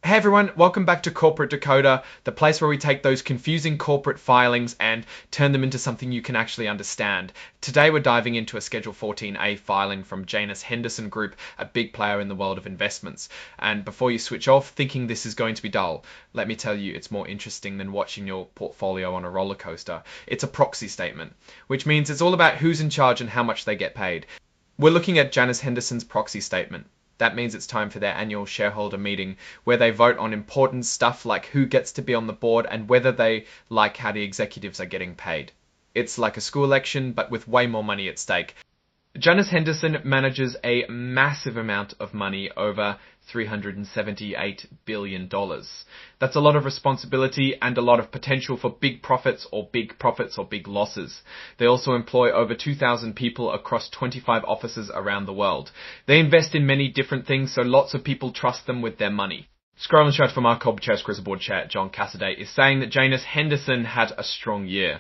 Hey everyone, welcome back to Corporate Decoder, the place where we take those confusing corporate filings and turn them into something you can actually understand. Today we're diving into a Schedule 14A filing from Janus Henderson Group, a big player in the world of investments. And before you switch off thinking this is going to be dull, let me tell you it's more interesting than watching your portfolio on a roller coaster. It's a proxy statement, which means it's all about who's in charge and how much they get paid. We're looking at Janus Henderson's proxy statement. That means it's time for their annual shareholder meeting where they vote on important stuff like who gets to be on the board and whether they like how the executives are getting paid. It's like a school election, but with way more money at stake. Janus Henderson manages a massive amount of money, over $378 billion. That's a lot of responsibility and a lot of potential for big profits or big losses. They also employ over 2,000 people across 25 offices around the world. They invest in many different things, so lots of people trust them with their money. Scrolling straight from our Cobb Chess Crystal Board chat, John Cassaday is saying that Janus Henderson had a strong year.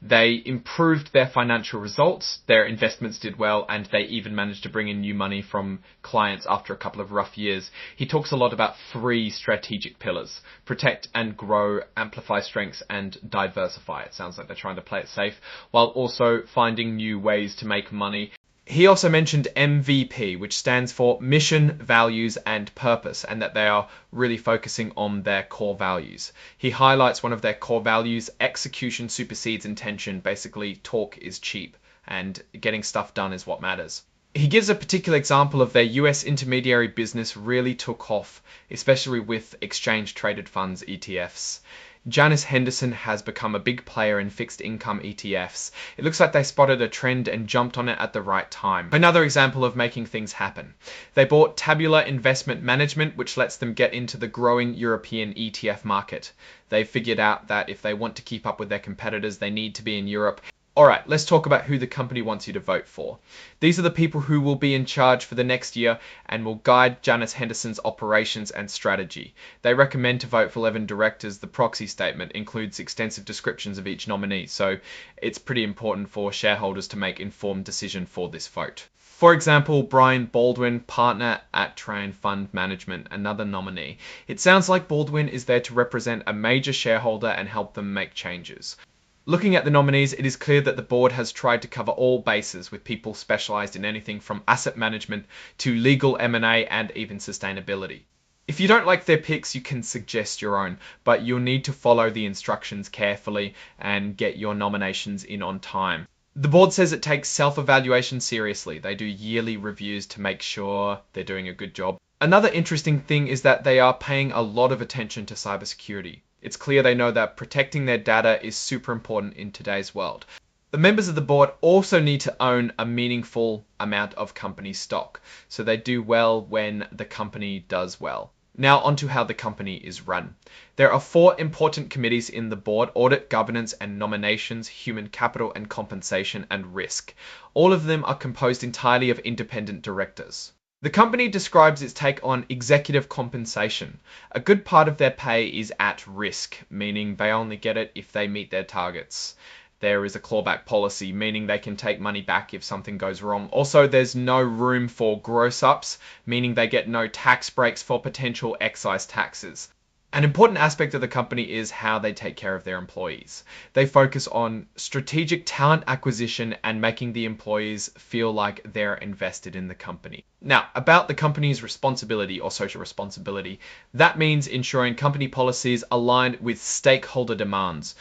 They improved their financial results, their investments did well, and they even managed to bring in new money from clients after a couple of rough years. He talks a lot about 3 strategic pillars: protect and grow, amplify strengths, and diversify. It sounds like they're trying to play it safe, while also finding new ways to make money. He also mentioned MVP, which stands for Mission, Values, and Purpose, and that they are really focusing on their core values. He highlights one of their core values: execution supersedes intention. Basically, talk is cheap, and getting stuff done is what matters. He gives a particular example of their US intermediary business really took off, especially with exchange-traded funds, ETFs. Janus Henderson has become a big player in fixed income ETFs. It looks like they spotted a trend and jumped on it at the right time. Another example of making things happen. They bought Tabular Investment Management, which lets them get into the growing European ETF market. They figured out that if they want to keep up with their competitors, they need to be in Europe. Alright, let's talk about who the company wants you to vote for. These are the people who will be in charge for the next year and will guide Janus Henderson's operations and strategy. They recommend to vote for 11 directors. The proxy statement includes extensive descriptions of each nominee, so it's pretty important for shareholders to make informed decision for this vote. For example, Brian Baldwin, partner at Trane Fund Management, another nominee. It sounds like Baldwin is there to represent a major shareholder and help them make changes. Looking at the nominees, it is clear that the board has tried to cover all bases with people specialised in anything from asset management to legal M&A and even sustainability. If you don't like their picks, you can suggest your own, but you'll need to follow the instructions carefully and get your nominations in on time. The board says it takes self-evaluation seriously. They do yearly reviews to make sure they're doing a good job. Another interesting thing is that they are paying a lot of attention to cybersecurity. It's clear they know that protecting their data is super important in today's world. The members of the board also need to own a meaningful amount of company stock, so they do well when the company does well. Now onto how the company is run. There are 4 important committees in the board: audit, governance and nominations, human capital and compensation, and risk. All of them are composed entirely of independent directors. The company describes its take on executive compensation. A good part of their pay is at risk, meaning they only get it if they meet their targets. There is a clawback policy, meaning they can take money back if something goes wrong. Also, there's no room for gross-ups, meaning they get no tax breaks for potential excise taxes. An important aspect of the company is how they take care of their employees. They focus on strategic talent acquisition and making the employees feel like they're invested in the company. Now, about the company's responsibility or social responsibility, that means ensuring company policies align with stakeholder demands.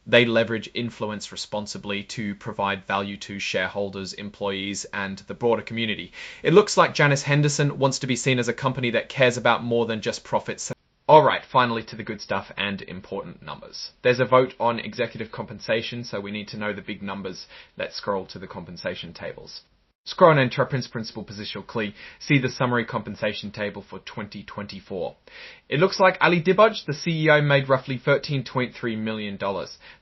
They leverage influence responsibly to provide value to shareholders, employees, and the broader community. It looks like Janus Henderson wants to be seen as a company that cares about more than just profits. Alright, finally to the good stuff and important numbers. There's a vote on executive compensation, so we need to know the big numbers. Let's scroll to the compensation tables. Scroll on into our principal position clear. See the summary compensation table for 2024. It looks like Ali Dibaj, the CEO, made roughly $13.3 million.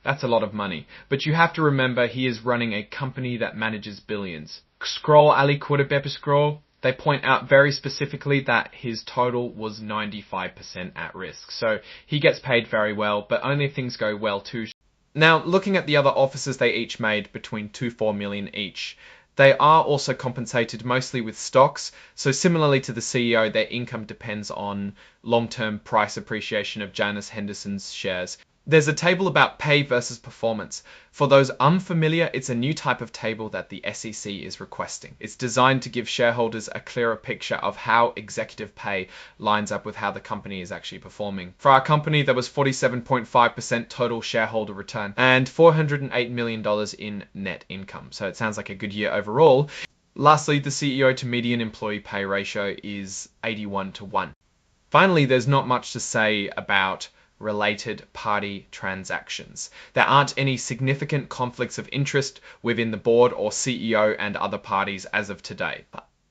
That's a lot of money. But you have to remember he is running a company that manages billions. Scroll Ali Quarterbepe scroll. They point out very specifically that his total was 95% at risk. So he gets paid very well, but only if things go well too. Now, looking at the other officers, they each made between $2-4 million each. They are also compensated mostly with stocks, so similarly to the CEO, their income depends on long-term price appreciation of Janus Henderson's shares. There's a table about pay versus performance. For those unfamiliar, it's a new type of table that the SEC is requesting. It's designed to give shareholders a clearer picture of how executive pay lines up with how the company is actually performing. For our company, there was 47.5% total shareholder return and $408 million in net income. So it sounds like a good year overall. Lastly, the CEO to median employee pay ratio is 81:1. Finally, there's not much to say about related party transactions. There aren't any significant conflicts of interest within the board or CEO and other parties as of today.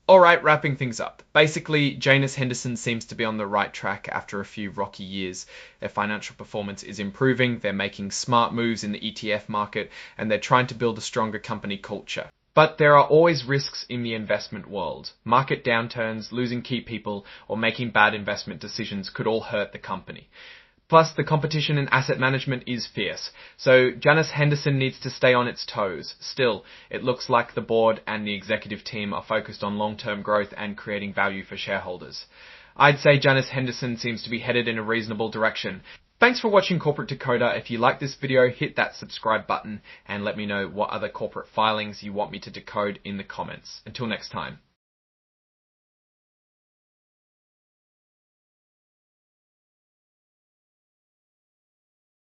Alright, wrapping things up. Basically, Janus Henderson seems to be on the right track after a few rocky years. Their financial performance is improving, they're making smart moves in the ETF market, and they're trying to build a stronger company culture. But there are always risks in the investment world. Market downturns, losing key people, or making bad investment decisions could all hurt the company. Plus, the competition in asset management is fierce, so Janus Henderson needs to stay on its toes. Still, it looks like the board and the executive team are focused on long-term growth and creating value for shareholders. I'd say Janus Henderson seems to be headed in a reasonable direction. Thanks for watching Corporate Decoder. If you like this video, hit that subscribe button and let me know what other corporate filings you want me to decode in the comments. Until next time.